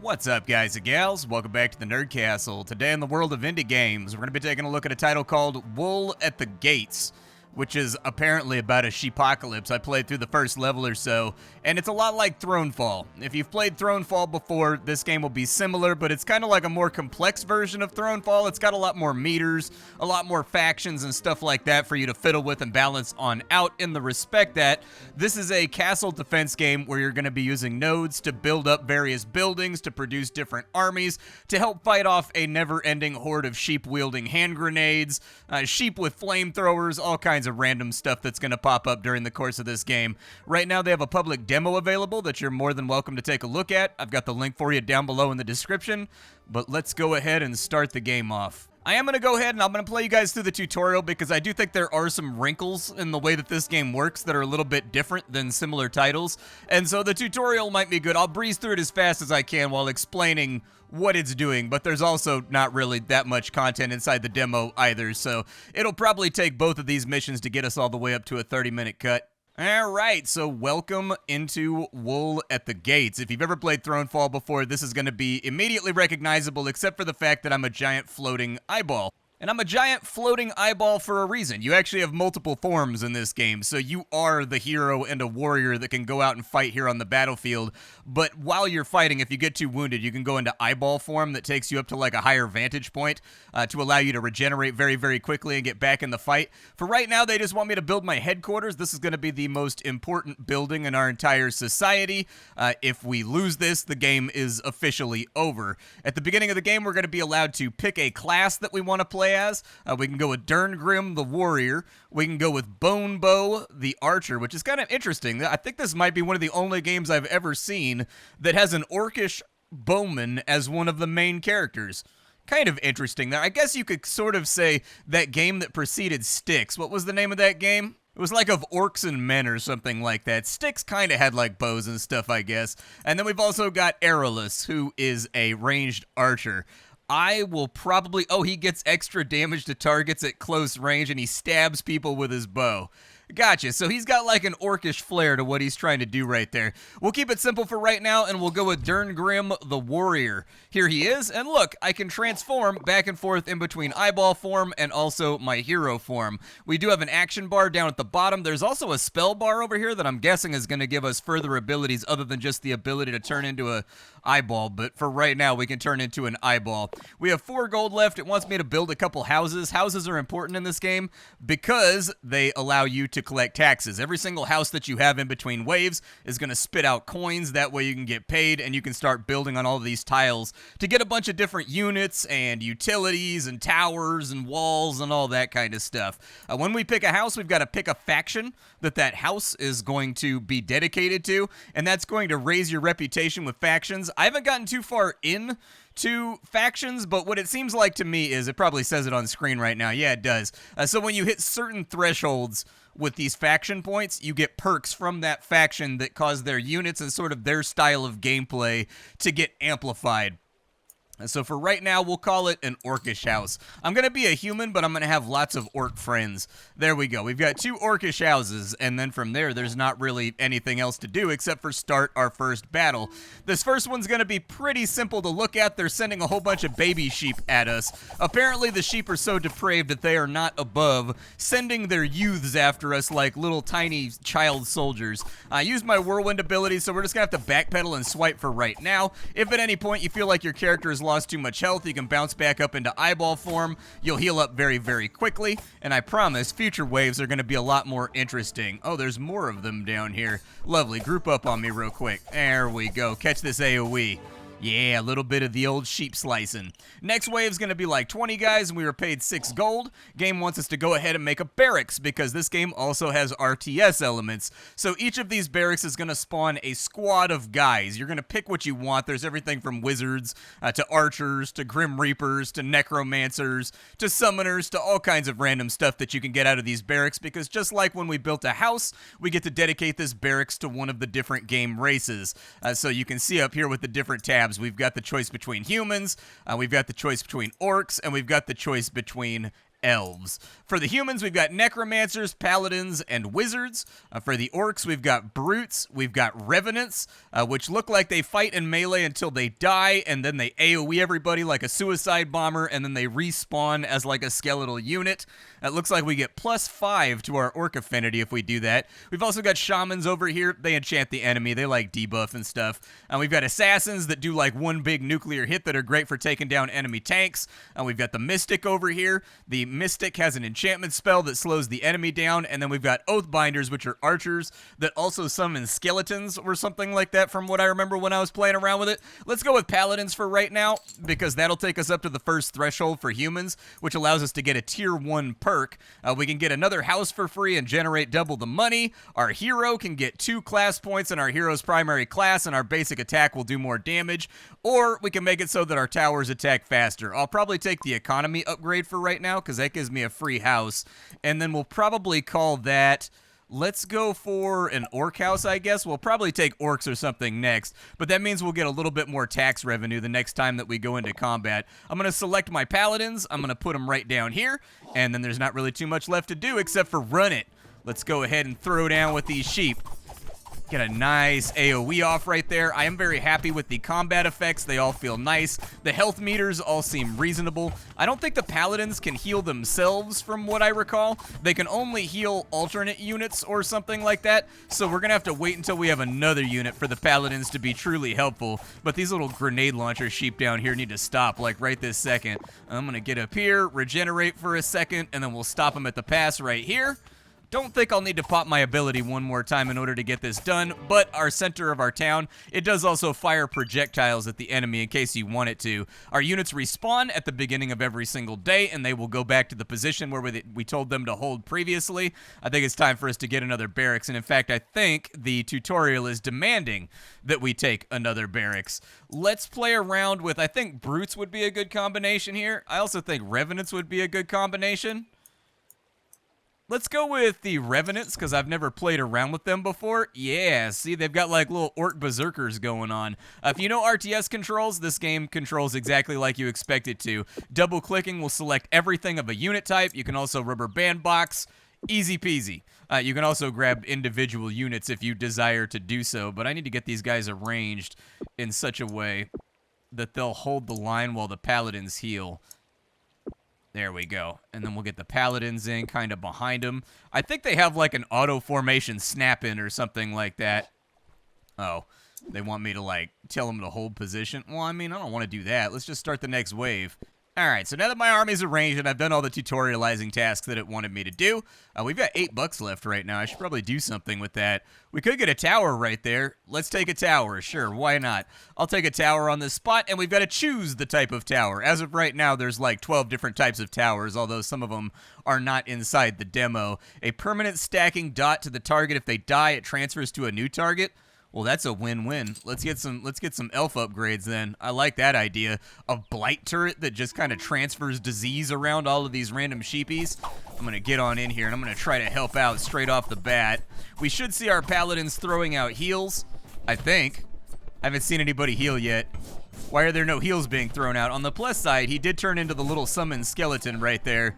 What's up, guys and gals? Welcome back to the Nerd Castle. Today in the world of indie games, we're going to be taking a look at a title called Wool at the Gates, which is apparently about a sheepocalypse. I played through the first level or so, and it's a lot like Thronefall. If you've played Thronefall before, this game will be similar, but it's kind of like a more complex version of Thronefall. It's got a lot more meters, a lot more factions and stuff like that for you to fiddle with and balance on out, in the respect that this is a castle defense game where you're going to be using nodes to build up various buildings, to produce different armies, to help fight off a never-ending horde of sheep-wielding hand grenades, sheep with flamethrowers, all kinds of random stuff that's going to pop up during the course of this game. Right now they have a public demo available that you're more than welcome to take a look at. I've got the link for you down below in the description, but let's go ahead and start the game off. I am going to go ahead and I'm going to play you guys through the tutorial because I do think there are some wrinkles in the way that this game works that are a little bit different than similar titles, and so the tutorial might be good. I'll breeze through it as fast as I can while explaining what it's doing, but there's also not really that much content inside the demo either, so it'll probably take both of these missions to get us all the way up to a 30-minute cut. Alright, so welcome into Wool at the Gates. If you've ever played Thronefall before, this is going to be immediately recognizable, except for the fact that I'm a giant floating eyeball. And I'm a giant floating eyeball for a reason. You actually have multiple forms in this game, so you are the hero and a warrior that can go out and fight here on the battlefield. But while you're fighting, if you get too wounded, you can go into eyeball form that takes you up to like a higher vantage point to allow you to regenerate very, very quickly and get back in the fight. For right now, they just want me to build my headquarters. This is going to be the most important building in our entire society. If we lose this, the game is officially over. At the beginning of the game, we're going to be allowed to pick a class that we want to play as. We can go with Derngrim, the warrior. We can go with Bonebow, the archer, which is kind of interesting. I think this might be one of the only games I've ever seen that has an orcish bowman as one of the main characters. Kind of interesting. I guess you could sort of say that game that preceded Styx. What was the name of that game? It was like of orcs and men or something like that. Styx kind of had like bows and stuff, I guess. And then we've also got Aerolus, who is a ranged archer. I will probably... Oh, he gets extra damage to targets at close range, and he stabs people with his bow. Gotcha. So he's got like an orcish flair to what he's trying to do right there. We'll keep it simple for right now, and we'll go with Derngrim, the warrior. Here he is, and look, I can transform back and forth in between eyeball form and also my hero form. We do have an action bar down at the bottom. There's also a spell bar over here that I'm guessing is going to give us further abilities other than just the ability to turn into a eyeball, but for right now, we can turn into an eyeball. We have 4 gold left. It wants me to build a couple houses. Houses are important in this game because they allow you to collect taxes. Every single house that you have in between waves is going to spit out coins. That way you can get paid and you can start building on all of these tiles to get a bunch of different units and utilities and towers and walls and all that kind of stuff. When we pick a house, we've got to pick a faction that house is going to be dedicated to, and that's going to raise your reputation with factions. I haven't gotten too far in to factions, but what it seems like to me is, it probably says it on screen right now. Yeah, it does. So when you hit certain thresholds with these faction points, you get perks from that faction that cause their units and sort of their style of gameplay to get amplified. So for right now, we'll call it an orcish house. I'm going to be a human, but I'm going to have lots of orc friends. There we go. We've got 2 orcish houses, and then from there, there's not really anything else to do except for start our first battle. This first one's going to be pretty simple to look at. They're sending a whole bunch of baby sheep at us. Apparently, the sheep are so depraved that they are not above sending their youths after us like little tiny child soldiers. I used my whirlwind ability, so we're just going to have to backpedal and swipe for right now. If at any point you feel like your character is lost too much health, you can bounce back up into eyeball form. You'll heal up very, very quickly, and I promise future waves are going to be a lot more interesting. Oh, there's more of them down here. Lovely. Group up on me real quick. There we go. Catch this AoE. Yeah, a little bit of the old sheep slicing. Next wave's going to be like 20 guys, and we were paid 6 gold. Game wants us to go ahead and make a barracks, because this game also has RTS elements. So each of these barracks is going to spawn a squad of guys. You're going to pick what you want. There's everything from wizards to archers to grim reapers to necromancers to summoners to all kinds of random stuff that you can get out of these barracks, because just like when we built a house, we get to dedicate this barracks to one of the different game races. So you can see up here with the different tabs, we've got the choice between humans, we've got the choice between orcs, and we've got the choice between elves. For the humans, we've got necromancers, paladins, and wizards. For the orcs, we've got brutes, we've got revenants, which look like they fight in melee until they die, and then they AoE everybody like a suicide bomber, and then they respawn as like a skeletal unit. It looks like we get +5 to our orc affinity if we do that. We've also got shamans over here. They enchant the enemy. They like debuff and stuff. And we've got assassins that do like one big nuclear hit that are great for taking down enemy tanks. And we've got the mystic over here. The mystic has an enchantment spell that slows the enemy down, and then we've got Oathbinders, which are archers that also summon skeletons or something like that from what I remember when I was playing around with it. Let's go with paladins for right now, because that'll take us up to the first threshold for humans, which allows us to get a tier 1 perk. We can get another house for free and generate double the money. Our hero can get 2 class points in our hero's primary class, and our basic attack will do more damage, or we can make it so that our towers attack faster. I'll probably take the economy upgrade for right now, because that gives me a free house, and then we'll probably call that... Let's go for an orc house, I guess. We'll probably take orcs or something next, but that means we'll get a little bit more tax revenue the next time that we go into combat. I'm going to select my paladins. I'm going to put them right down here, and then there's not really too much left to do except for run it. Let's go ahead and throw down with these sheep. Get a nice AoE off right there. I am very happy with the combat effects. They all feel nice. The health meters all seem reasonable. I don't think the paladins can heal themselves from what I recall. They can only heal alternate units or something like that. So we're going to have to wait until we have another unit for the paladins to be truly helpful. But these little grenade launcher sheep down here need to stop like right this second. I'm going to get up here, regenerate for a second, and then we'll stop them at the pass right here. Don't think I'll need to pop my ability one more time in order to get this done, but our center of our town, it does also fire projectiles at the enemy in case you want it to. Our units respawn at the beginning of every single day, and they will go back to the position where we told them to hold previously. I think it's time for us to get another barracks, and in fact, I think the tutorial is demanding that we take another barracks. Let's play around with, I think brutes would be a good combination here. I also think revenants would be a good combination. Let's go with the Revenants, because I've never played around with them before. Yeah, see, they've got like little orc berserkers going on. If you know RTS controls, this game controls exactly like you expect it to. Double-clicking will select everything of a unit type. You can also rubber band box. Easy peasy. You can also grab individual units if you desire to do so, but I need to get these guys arranged in such a way that they'll hold the line while the paladins heal. There we go. And then we'll get the paladins in kind of behind them. I think they have like an auto formation snap-in or something like that. Oh, they want me to like tell them to hold position. Well, I mean, I don't want to do that. Let's just start the next wave. All right, so now that my army's arranged and I've done all the tutorializing tasks that it wanted me to do, we've got $8 left right now. I should probably do something with that. We could get a tower right there. Let's take a tower. Sure, why not? I'll take a tower on this spot, and we've got to choose the type of tower. As of right now, there's like 12 different types of towers, although some of them are not inside the demo. A permanent stacking dot to the target. If they die, it transfers to a new target. Well, that's a win-win. Let's get some elf upgrades then. I like that idea. A blight turret that just kind of transfers disease around all of these random sheepies. I'm going to get on in here, and I'm going to try to help out straight off the bat. We should see our paladins throwing out heals, I think. I haven't seen anybody heal yet. Why are there no heals being thrown out? On the plus side, he did turn into the little summoned skeleton right there.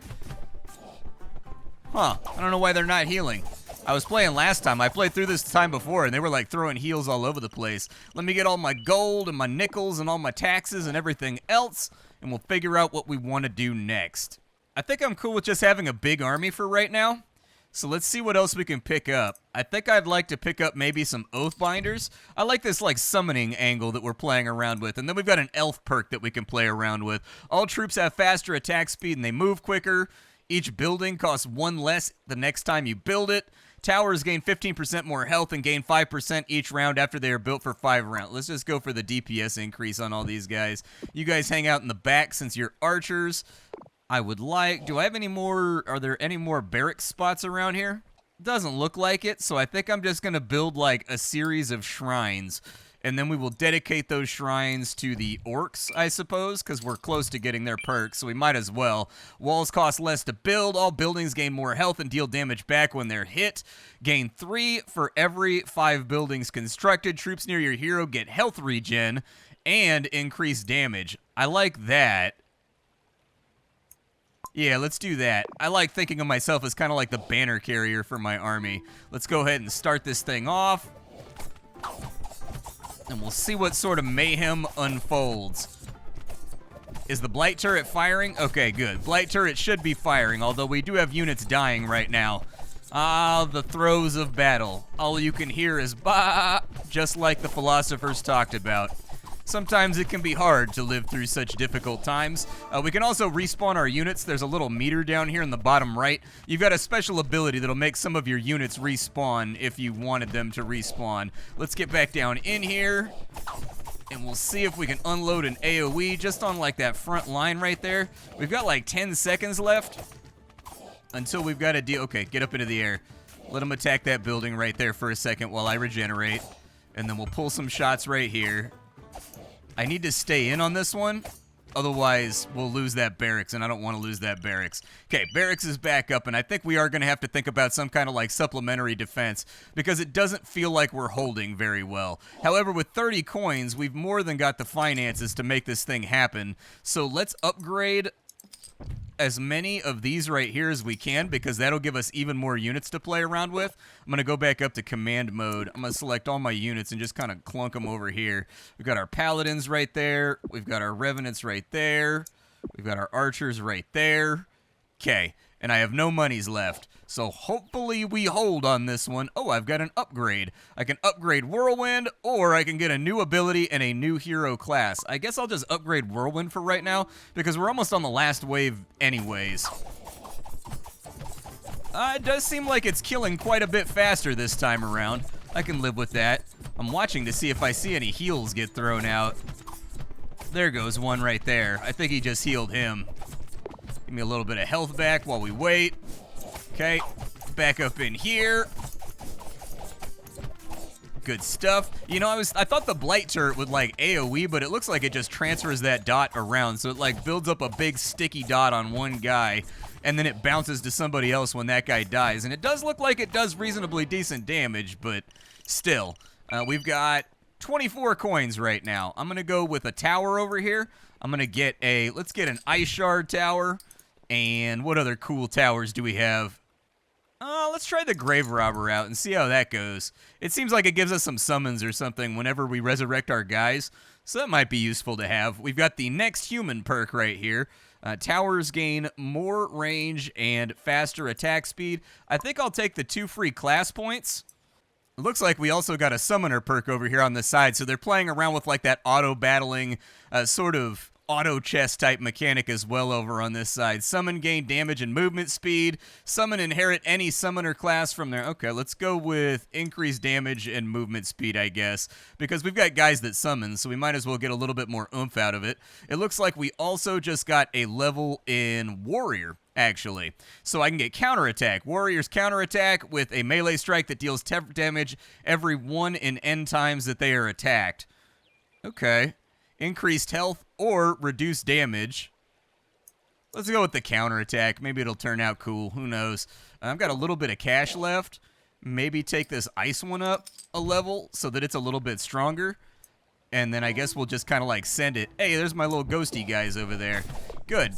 Huh. I don't know why they're not healing. I was playing last time. I played through this time before, and they were like throwing heals all over the place. Let me get all my gold and my nickels and all my taxes and everything else, and we'll figure out what we want to do next. I think I'm cool with just having a big army for right now. So let's see what else we can pick up. I think I'd like to pick up maybe some Oathbinders. I like this like summoning angle that we're playing around with. And then we've got an elf perk that we can play around with. All troops have faster attack speed and they move quicker. Each building costs 1 less the next time you build it. Towers gain 15% more health and gain 5% each round after they are built for 5 rounds. Let's just go for the DPS increase on all these guys. You guys hang out in the back since you're archers. I would like... Do I have any more... Are there any more barracks spots around here? Doesn't look like it, so I think I'm just going to build like a series of shrines. And then we will dedicate those shrines to the orcs, I suppose, because we're close to getting their perks, so we might as well. Walls cost less to build. All buildings gain more health and deal damage back when they're hit. Gain 3 for every 5 buildings constructed. Troops near your hero get health regen and increased damage. I like that. Yeah, let's do that. I like thinking of myself as kind of like the banner carrier for my army. Let's go ahead and start this thing off. And we'll see what sort of mayhem unfolds. Is the blight turret firing? Okay, good. Blight turret should be firing, although we do have units dying right now. Ah, the throes of battle. All you can hear is bah, just like the philosophers talked about. Sometimes it can be hard to live through such difficult times. We can also respawn our units. There's a little meter down here in the bottom right. You've got a special ability that'll make some of your units respawn if you wanted them to respawn. Let's get back down in here, and we'll see if we can unload an AoE just on like that front line right there. We've got like 10 seconds left until we've got to deal. Okay, get up into the air. Let them attack that building right there for a second while I regenerate, and then we'll pull some shots right here. I need to stay in on this one, otherwise we'll lose that barracks, and I don't want to lose that barracks. Okay, barracks is back up, and I think we are going to have to think about some kind of like supplementary defense, because it doesn't feel like we're holding very well. However, with 30 coins, we've more than got the finances to make this thing happen, so let's upgrade as many of these right here as we can, because that'll give us even more units to play around with. I'm going to go back up to command mode. I'm going to select all my units and just kind of clunk them over here. We've got our paladins right there. We've got our revenants right there. We've got our archers right there. Okay, and I have no monies left. So hopefully we hold on this one. Oh, I've got an upgrade. I can upgrade Whirlwind, or I can get a new ability and a new hero class. I guess I'll just upgrade Whirlwind for right now, because we're almost on the last wave anyways. It does seem like it's killing quite a bit faster this time around. I can live with that. I'm watching to see if I see any heals get thrown out. There goes one right there. I think he just healed him. Give me a little bit of health back while we wait. Okay, back up in here. Good stuff. You know, I thought the blight turret would like AoE, but it looks like it just transfers that dot around, so it like builds up a big sticky dot on one guy, and then it bounces to somebody else when that guy dies. And it does look like it does reasonably decent damage, but still. We've got 24 coins right now. I'm gonna go with a tower over here. I'm gonna get a, let's get an ice shard tower. And what other cool towers do we have? Let's try the Grave Robber out and see how that goes. It seems like it gives us some summons or something whenever we resurrect our guys, so that might be useful to have. We've got the Next Human perk right here. Towers gain more range and faster attack speed. I think I'll take the 2 free class points. It looks like we also got a Summoner perk over here on the side, so they're playing around with like that auto-battling sort of auto chest type mechanic as well over on this side. Summon gain damage and movement speed. Summon inherit any summoner class from there. Okay, let's go with increased damage and movement speed, I guess, because we've got guys that summon, so we might as well get a little bit more oomph out of it. It looks like we also just got a level in warrior, actually. So I can get counterattack. Warriors counterattack with a melee strike that deals damage every 1 in n times that they are attacked. Okay. Increased health or reduced damage. Let's go with the counterattack. Maybe it'll turn out cool. Who knows? I've got a little bit of cash left. Maybe take this ice one up a level so that it's a little bit stronger. And then I guess we'll just kind of like send it. Hey, there's my little ghosty guys over there. Good.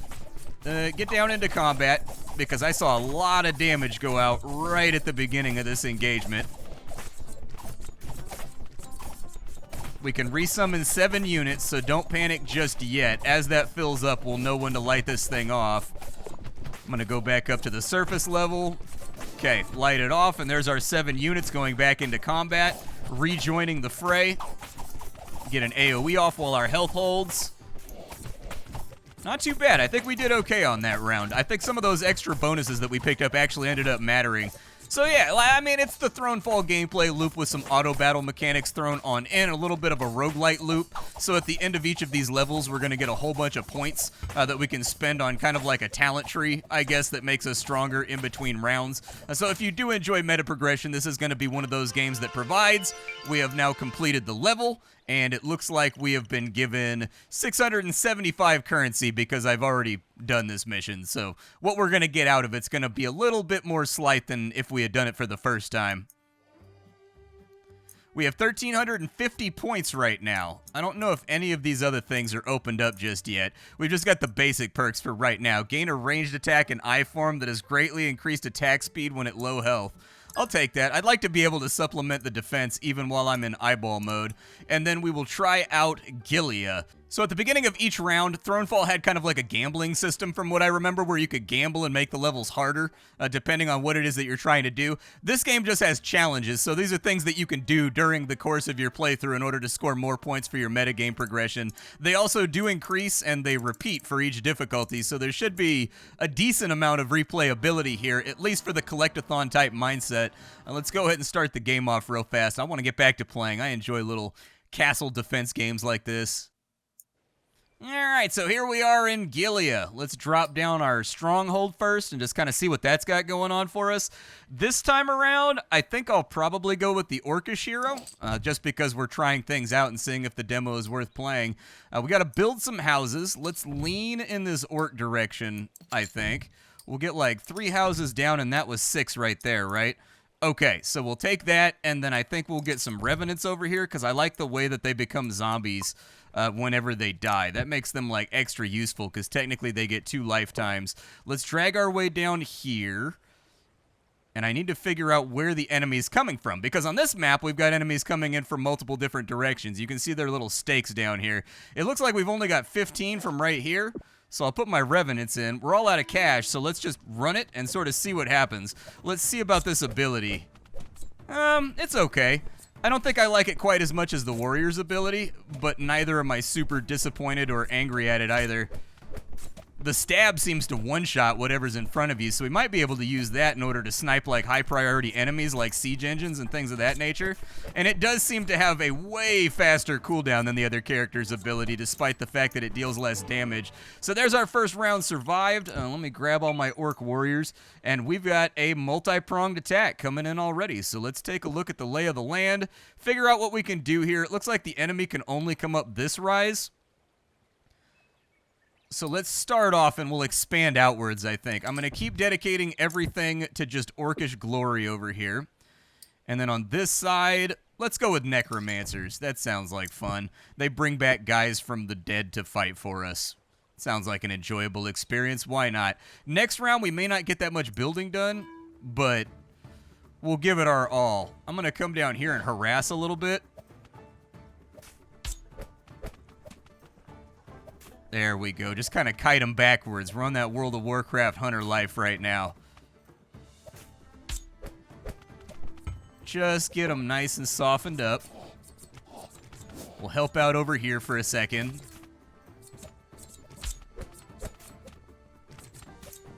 Get down into combat, because I saw a lot of damage go out right at the beginning of this engagement. We can resummon 7 units, so don't panic just yet. As that fills up, we'll know when to light this thing off. I'm going to go back up to the surface level. Okay, light it off, and there's our 7 units going back into combat, rejoining the fray. Get an AoE off while our health holds. Not too bad. I think we did okay on that round. I think some of those extra bonuses that we picked up actually ended up mattering. So yeah, I mean, it's the Thronefall gameplay loop with some auto-battle mechanics thrown on in, a little bit of a roguelite loop. So at the end of each of these levels, we're going to get a whole bunch of points that we can spend on kind of like a talent tree, I guess, that makes us stronger in between rounds. So if you do enjoy meta progression, this is going to be one of those games that provides. We have now completed the level, and it looks like we have been given 675 currency because I've already done this mission. So what we're going to get out of it's going to be a little bit more slight than if we had done it for the first time. We have 1,350 points right now. I don't know if any of these other things are opened up just yet. We've just got the basic perks for right now. Gain a ranged attack in eye form that has greatly increased attack speed when at low health. I'll take that. I'd like to be able to supplement the defense even while I'm in eyeball mode. And then we will try out Gileia. So at the beginning of each round, Thronefall had kind of like a gambling system from what I remember, where you could gamble and make the levels harder, depending on what it is that you're trying to do. This game just has challenges, so these are things that you can do during the course of your playthrough in order to score more points for your metagame progression. They also do increase and they repeat for each difficulty, so there should be a decent amount of replayability here, at least for the collectathon type mindset. Let's go ahead and start the game off real fast. I want to get back to playing. I enjoy little castle defense games like this. Alright, so here we are in Gileia. Let's drop down our stronghold first and just kind of see what that's got going on for us. This time around, I think I'll probably go with the Orcish hero, just because we're trying things out and seeing if the demo is worth playing. We got to build some houses. Let's lean in this orc direction, I think. We'll get like 3 houses down, and that was 6 right there, right? Okay, so we'll take that, and then I think we'll get some revenants over here, because I like the way that they become zombies whenever they die. That makes them like extra useful, because technically they get 2 lifetimes. Let's drag our way down here, and I need to figure out where the enemy's coming from, because on this map we've got enemies coming in from multiple different directions. You can see their little stakes down here. It looks like we've only got 15 from right here, so I'll put my revenants in. We're all out of cash, so let's just run it and sort of see what happens. Let's see about this ability. It's okay. I don't think I like it quite as much as the warrior's ability, but neither am I super disappointed or angry at it either. The stab seems to one-shot whatever's in front of you, so we might be able to use that in order to snipe like high-priority enemies like siege engines and things of that nature. And it does seem to have a way faster cooldown than the other character's ability, despite the fact that it deals less damage. So there's our first round survived. Let me grab all my orc warriors, and we've got a multi-pronged attack coming in already. So let's take a look at the lay of the land, figure out what we can do here. It looks like the enemy can only come up this rise. So let's start off and we'll expand outwards, I think. I'm going to keep dedicating everything to just orcish glory over here. And then on this side, let's go with necromancers. That sounds like fun. They bring back guys from the dead to fight for us. Sounds like an enjoyable experience. Why not? Next round, we may not get that much building done, but we'll give it our all. I'm going to come down here and harass a little bit. There we go. Just kind of kite them backwards. We're on that World of Warcraft hunter life right now. Just get them nice and softened up. We'll help out over here for a second.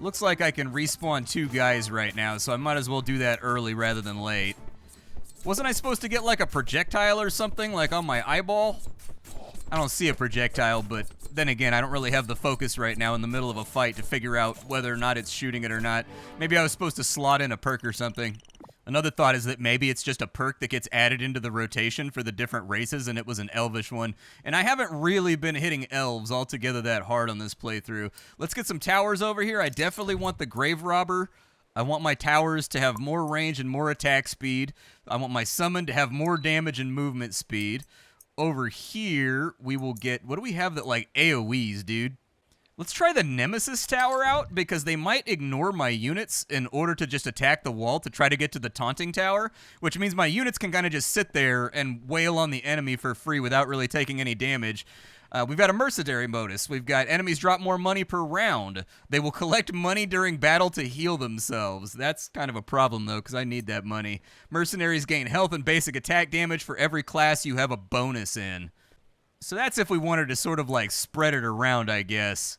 Looks like I can respawn 2 guys right now, so I might as well do that early rather than late. Wasn't I supposed to get like a projectile or something, like on my eyeball? I don't see a projectile, but then again, I don't really have the focus right now in the middle of a fight to figure out whether or not it's shooting it or not. Maybe I was supposed to slot in a perk or something. Another thought is that maybe it's just a perk that gets added into the rotation for the different races, and it was an elvish one. And I haven't really been hitting elves altogether that hard on this playthrough. Let's get some towers over here. I definitely want the grave robber. I want my towers to have more range and more attack speed. I want my summon to have more damage and movement speed. Over here, we will get... What do we have that, like, AoEs, dude? Let's try the Nemesis Tower out, because they might ignore my units in order to just attack the wall to try to get to the Taunting Tower, which means my units can kind of just sit there and wail on the enemy for free without really taking any damage. We've got a mercenary modus. We've got enemies drop more money per round. They will collect money during battle to heal themselves. That's kind of a problem, though, because I need that money. Mercenaries gain health and basic attack damage for every class you have a bonus in. So that's if we wanted to sort of, like, spread it around, I guess.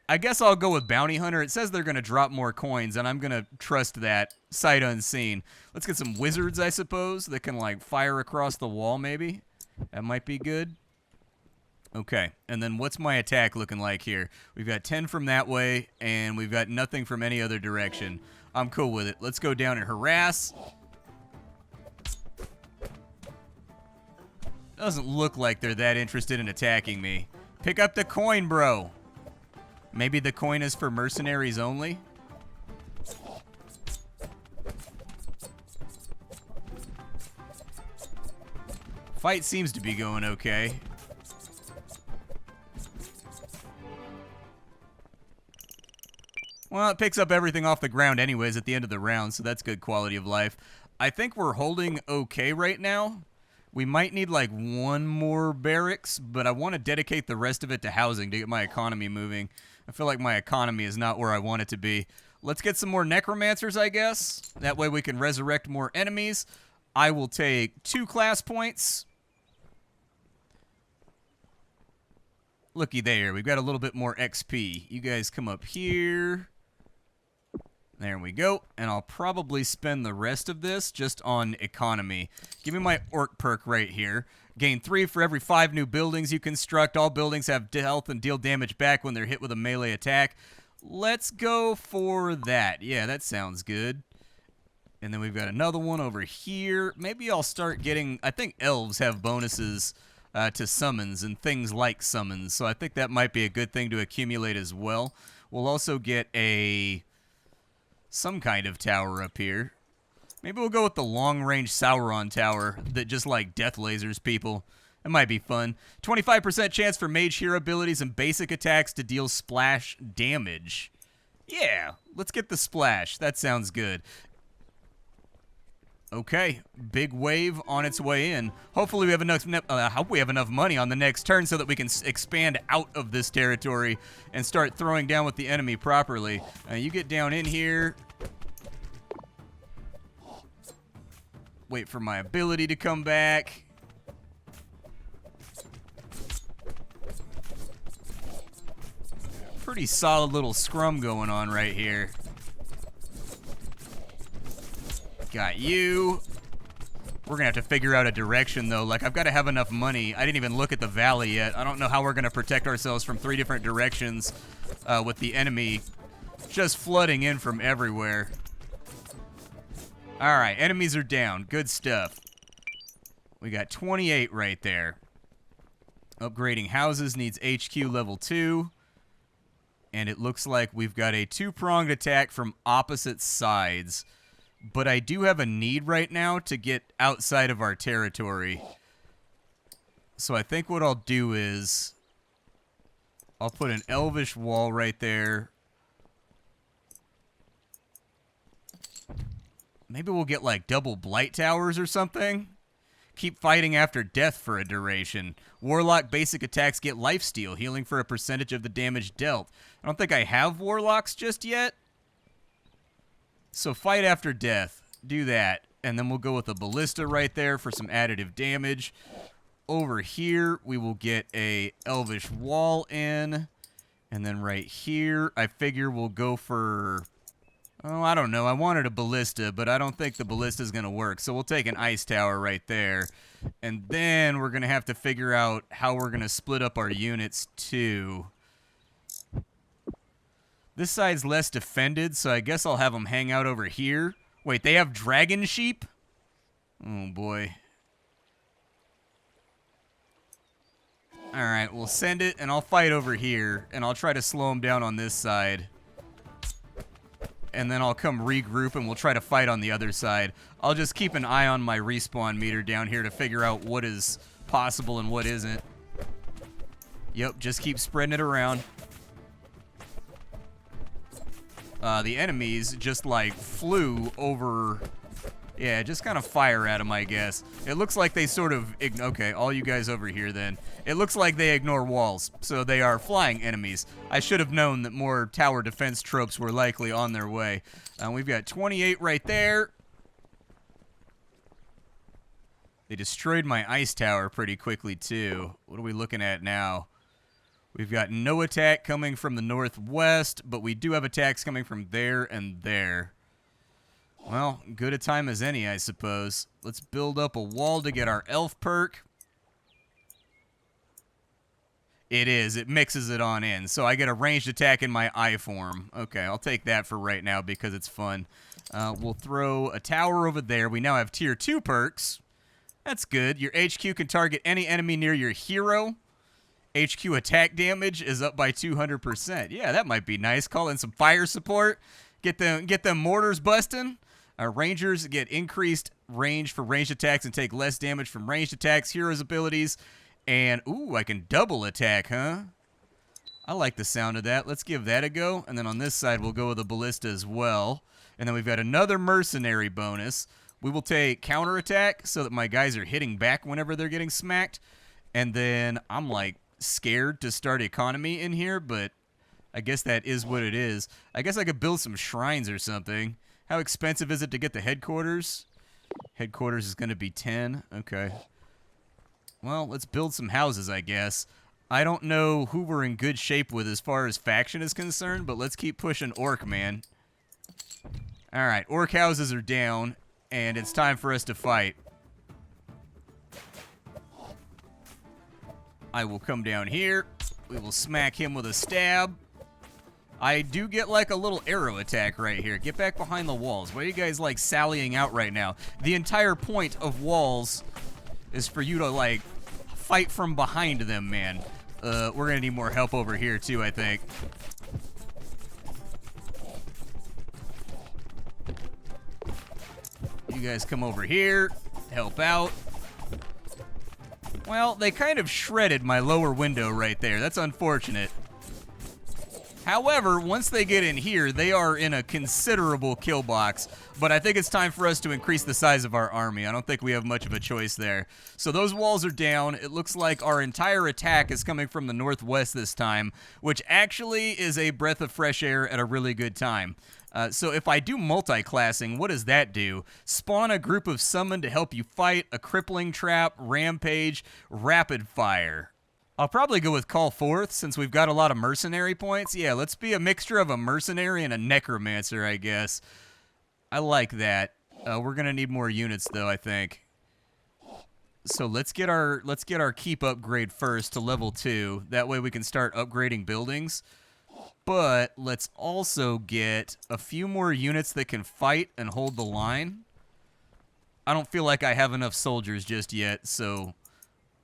I guess I'll go with Bounty Hunter. It says they're going to drop more coins, and I'm going to trust that, sight unseen. Let's get some wizards, I suppose, that can, like, fire across the wall, maybe. That might be good. Okay, and then what's my attack looking like here? We've got 10 from that way, and we've got nothing from any other direction. I'm cool with it. Let's go down and harass. Doesn't look like they're that interested in attacking me. Pick up the coin, bro. Maybe the coin is for mercenaries only? Fight seems to be going okay. Well, it picks up everything off the ground anyways at the end of the round, so that's good quality of life. I think we're holding okay right now. We might need like one more barracks, but I want to dedicate the rest of it to housing to get my economy moving. I feel like my economy is not where I want it to be. Let's get some more necromancers, I guess. That way we can resurrect more enemies. I will take 2 class points. Looky there, we've got a little bit more XP. You guys come up here. There we go. And I'll probably spend the rest of this just on economy. Give me my orc perk right here. Gain 3 for every 5 new buildings you construct. All buildings have health and deal damage back when they're hit with a melee attack. Let's go for that. Yeah, that sounds good. And then we've got another one over here. Maybe I'll start getting... I think elves have bonuses to summons and things like summons. So I think that might be a good thing to accumulate as well. We'll also get some kind of tower up here. Maybe we'll go with the long-range Sauron tower that just, like, death lasers people. It might be fun. 25% chance for mage hero abilities and basic attacks to deal splash damage. Yeah, let's get the splash. That sounds good. Okay, big wave on its way in. Hopefully we have enough. Hope we have enough money on the next turn so that we can expand out of this territory and start throwing down with the enemy properly. You get down in here. Wait for my ability to come back. Pretty solid little scrum going on right here. Got you. We're going to have to figure out a direction, though. Like, I've got to have enough money. I didn't even look at the valley yet. I don't know how we're going to protect ourselves from 3 different directions with the enemy just flooding in from everywhere. All right, enemies are down. Good stuff. We got 28 right there. Upgrading houses needs HQ level 2. And it looks like we've got a 2-pronged attack from opposite sides. But I do have a need right now to get outside of our territory. So I think what I'll do is I'll put an elvish wall right there. Maybe we'll get like double blight towers or something. Keep fighting after death for a duration. Warlock basic attacks get lifesteal, healing for a percentage of the damage dealt. I don't think I have warlocks just yet. So fight after death. Do that. And then we'll go with a ballista right there for some additive damage. Over here, we will get a elvish wall in. And then right here, I figure we'll go for... Oh, I don't know. I wanted a ballista, but I don't think the ballista is going to work. So we'll take an ice tower right there. And then we're going to have to figure out how we're going to split up our units too. This side's less defended, so I guess I'll have them hang out over here. Wait, they have dragon sheep? Oh, boy. Alright, we'll send it, and I'll fight over here, and I'll try to slow them down on this side. And then I'll come regroup, and we'll try to fight on the other side. I'll just keep an eye on my respawn meter down here to figure out what is possible and what isn't. Yep, just keep spreading it around. The enemies just, like, flew over... Yeah, just kind of fire at them, I guess. It looks like they sort of... Okay, all you guys over here, then. It looks like they ignore walls, so they are flying enemies. I should have known that more tower defense tropes were likely on their way. We've got 28 right there. They destroyed my ice tower pretty quickly, too. What are we looking at now? We've got no attack coming from the northwest, but we do have attacks coming from there and there. Well, good a time as any, I suppose. Let's build up a wall to get our elf perk. It is. It mixes it on in. So I get a ranged attack in my eye form. Okay, I'll take that for right now because it's fun. We'll throw a tower over there. We now have tier 2 perks. That's good. Your HQ can target any enemy near your hero. HQ attack damage is up by 200%. Yeah, that might be nice. Call in some fire support. Get them mortars busting. Rangers get increased range for ranged attacks and take less damage from ranged attacks. Heroes' abilities. And, ooh, I can double attack, huh? I like the sound of that. Let's give that a go. And then on this side, we'll go with a ballista as well. And then we've got another mercenary bonus. We will take counterattack so that my guys are hitting back whenever they're getting smacked. And then I'm, like, scared to start economy in here, but I guess that is what it is. I guess I could build some shrines or something. How expensive is it to get the headquarters? Headquarters is going to be 10. Okay. Well, let's build some houses, I guess. I don't know who we're in good shape with as far as faction is concerned, but let's keep pushing Orc, man. Alright, Orc houses are down, and it's time for us to fight. I will come down here. We will smack him with a stab. I do get like a little arrow attack right here. Get back behind the walls. Why are you guys like sallying out right now? The entire point of walls is for you to like fight from behind them, man. We're gonna need more help over here too, I think. You guys come over here, help out. Well, they kind of shredded my lower window right there. That's unfortunate. However, once they get in here, they are in a considerable kill box. But I think it's time for us to increase the size of our army. I don't think we have much of a choice there. So those walls are down. It looks like our entire attack is coming from the northwest this time, which actually is a breath of fresh air at a really good time. So if I do multi-classing, what does that do? Spawn a group of summon to help you fight, a crippling trap, rampage, rapid fire. I'll probably go with Call Forth since we've got a lot of mercenary points. Yeah, let's be a mixture of a mercenary and a necromancer, I guess. I like that. We're gonna need more units though, I think. So let's get our keep upgrade first to level 2. That way we can start upgrading buildings. But let's also get a few more units that can fight and hold the line. I don't feel like I have enough soldiers just yet, so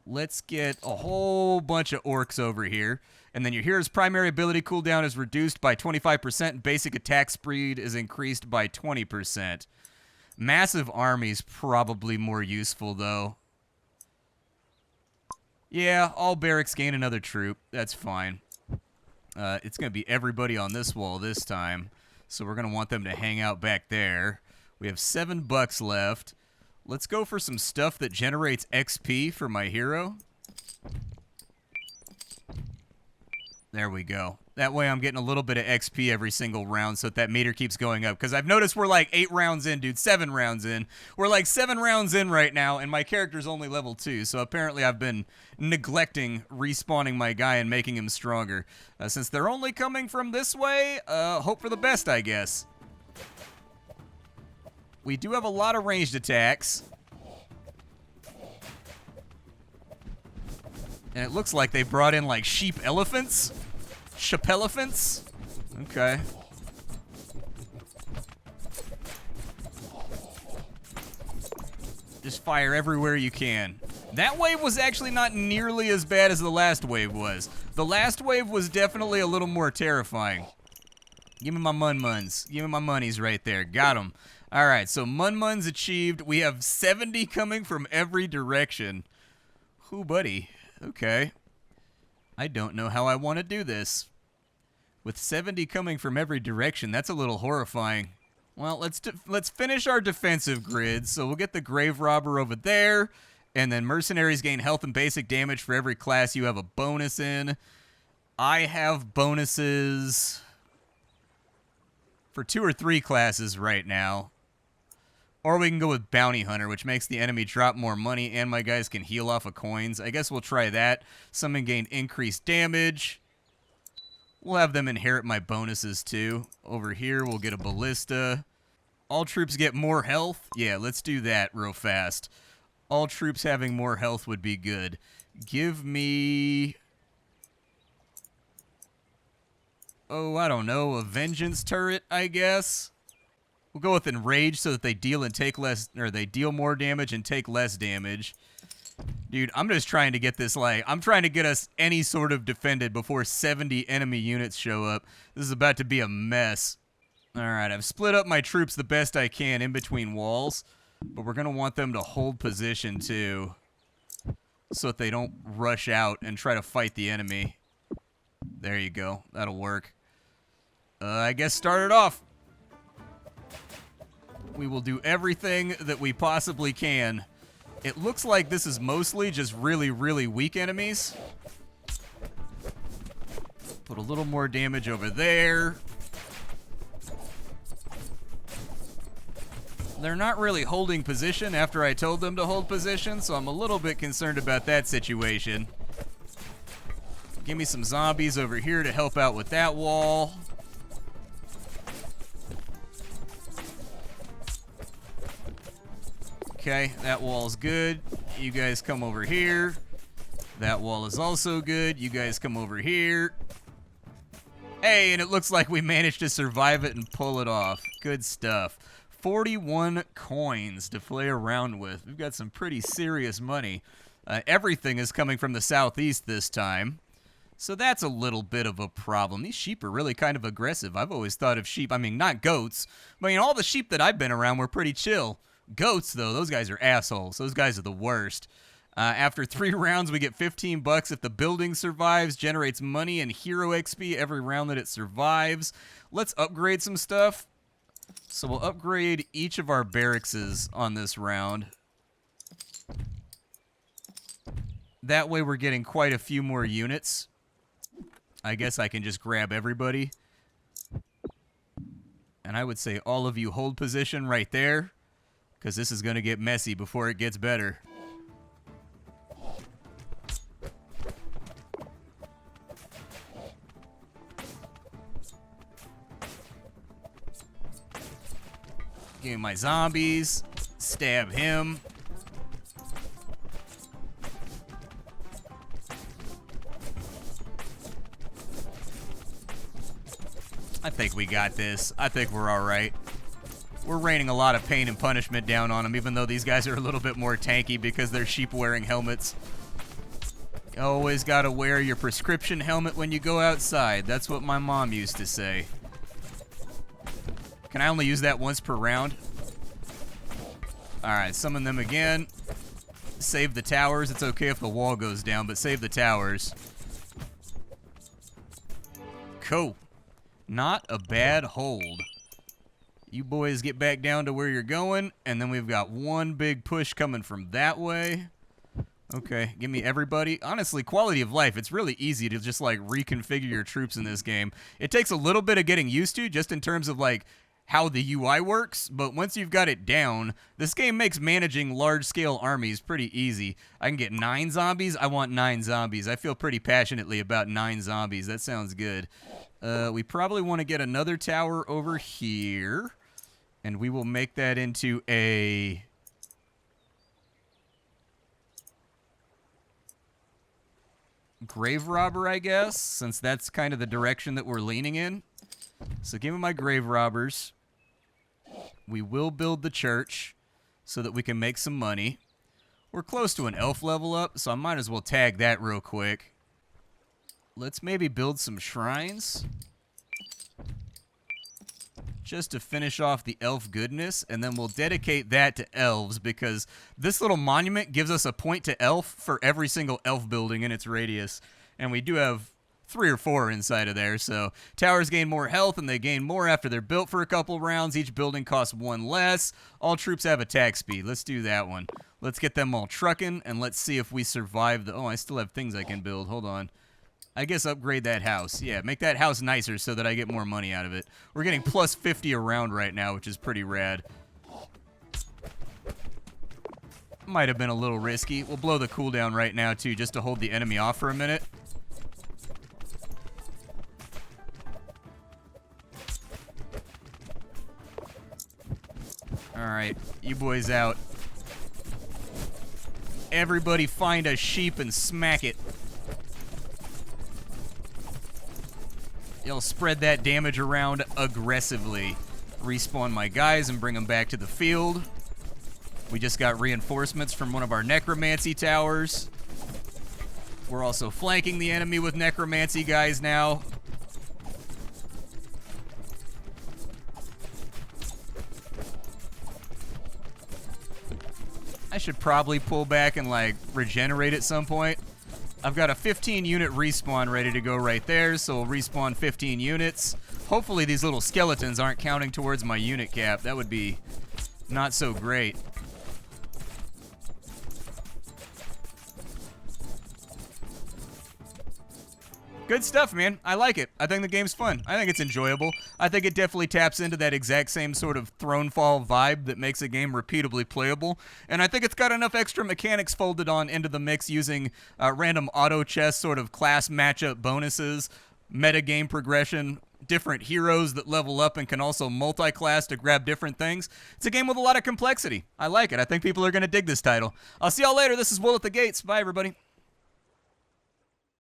let's get a whole bunch of orcs over here. And then your hero's primary ability cooldown is reduced by 25%, and basic attack speed is increased by 20%. Massive army's probably more useful, though. Yeah, all barracks gain another troop. That's fine. It's going to be everybody on this wall this time. So we're going to want them to hang out back there. We have $7 left. Let's go for some stuff that generates XP for my hero. There we go. That way I'm getting a little bit of XP every single round so that meter keeps going up. Because I've noticed we're like 8 rounds in, dude. 7 rounds in. We're like 7 rounds in right now, and my character's only level 2. So apparently I've been neglecting respawning my guy and making him stronger. Since they're only coming from this way, hope for the best, I guess. We do have a lot of ranged attacks. And it looks like they brought in like sheep elephants. Sheep elephants? Okay. Just fire everywhere you can. That wave was actually not nearly as bad as the last wave was. The last wave was definitely a little more terrifying. Give me my mun-muns. Give me my monies right there. Got them. All right, so mun-muns achieved. We have 70 coming from every direction. Whoo, buddy. Okay. I don't know how I want to do this. With 70 coming from every direction, that's a little horrifying. Well, let's finish our defensive grid. So we'll get the Grave Robber over there, and then mercenaries gain health and basic damage for every class you have a bonus in. I have bonuses for 2 or 3 classes right now. Or we can go with Bounty Hunter, which makes the enemy drop more money, and my guys can heal off of coins. I guess we'll try that. Summon gain increased damage. We'll have them inherit my bonuses, too. Over here, we'll get a Ballista. All troops get more health. Yeah, let's do that real fast. All troops having more health would be good. Give me... oh, I don't know, a Vengeance turret, I guess? We'll go with Enrage so that they deal and take less, or they deal more damage and take less damage. Dude, I'm just trying to get this, like, I'm trying to get us any sort of defended before 70 enemy units show up. This is about to be a mess. Alright, I've split up my troops the best I can in between walls, but we're going to want them to hold position too, so that they don't rush out and try to fight the enemy. There you go. That'll work. I guess start it off. We will do everything that we possibly can. It looks like this is mostly just really, really weak enemies. Put a little more damage over there. They're not really holding position after I told them to hold position, so I'm a little bit concerned about that situation. Give me some zombies over here to help out with that wall. Okay, that wall's good. You guys come over here. That wall is also good. You guys come over here. Hey, and it looks like we managed to survive it and pull it off. Good stuff. 41 coins to play around with. We've got some pretty serious money. Everything is coming from the southeast this time. So that's a little bit of a problem. These sheep are really kind of aggressive. I've always thought of sheep, I mean, not goats. I mean, all the sheep that I've been around were pretty chill. Goats, though, those guys are assholes. Those guys are the worst. After 3 rounds, we get 15 bucks if the building survives, generates money and hero XP every round that it survives. Let's upgrade some stuff. So we'll upgrade each of our barracks on this round. That way we're getting quite a few more units. I guess I can just grab everybody. And I would say all of you hold position right there, because this is going to get messy before it gets better. Give me my zombies. Stab him. I think we got this. I think we're all right. We're raining a lot of pain and punishment down on them, even though these guys are a little bit more tanky because they're sheep-wearing helmets. You always gotta wear your prescription helmet when you go outside. That's what my mom used to say. Can I only use that once per round? Alright, summon them again. Save the towers. It's okay if the wall goes down, but save the towers. Cool. Not a bad hold. You boys get back down to where you're going, and then we've got one big push coming from that way. Okay, give me everybody. Honestly, quality of life, it's really easy to just, like, reconfigure your troops in this game. It takes a little bit of getting used to, just in terms of, like, how the UI works, but once you've got it down, this game makes managing large-scale armies pretty easy. I can get 9 zombies. I want 9 zombies. I feel pretty passionately about 9 zombies. That sounds good. We probably want to get another tower over here, and we will make that into a... grave robber, I guess, since that's kind of the direction that we're leaning in. So give me my grave robbers. We will build the church so that we can make some money. We're close to an elf level up, so I might as well tag that real quick. Let's maybe build some shrines just to finish off the elf goodness, and then we'll dedicate that to elves, because this little monument gives us a point to elf for every single elf building in its radius, and we do have 3 or 4 inside of there. So towers gain more health, and they gain more after they're built for a couple rounds. Each building costs 1 less. All troops have attack speed. Let's do that one. Let's get them all trucking, and let's see if we survive the... Oh, I still have things I can build. Hold on. I guess upgrade that house. Yeah, make that house nicer so that I get more money out of it. We're getting plus 50 a round right now, which is pretty rad. Might have been a little risky. We'll blow the cooldown right now, too, just to hold the enemy off for a minute. Alright, you boys out. Everybody find a sheep and smack it. You'll spread that damage around aggressively. Respawn my guys and bring them back to the field. We just got reinforcements from one of our necromancy towers. We're also flanking the enemy with necromancy guys now. I should probably pull back and, like, regenerate at some point. I've got a 15-unit respawn ready to go right there, so we'll respawn 15 units. Hopefully these little skeletons aren't counting towards my unit cap. That would be not so great. Good stuff, man. I like it. I think the game's fun. I think it's enjoyable. I think it definitely taps into that exact same sort of Thronefall vibe that makes a game repeatably playable. And I think it's got enough extra mechanics folded on into the mix using random auto chess sort of class matchup bonuses, metagame progression, different heroes that level up and can also multi-class to grab different things. It's a game with a lot of complexity. I like it. I think people are going to dig this title. I'll see y'all later. This is Will at the Gates. Bye, everybody.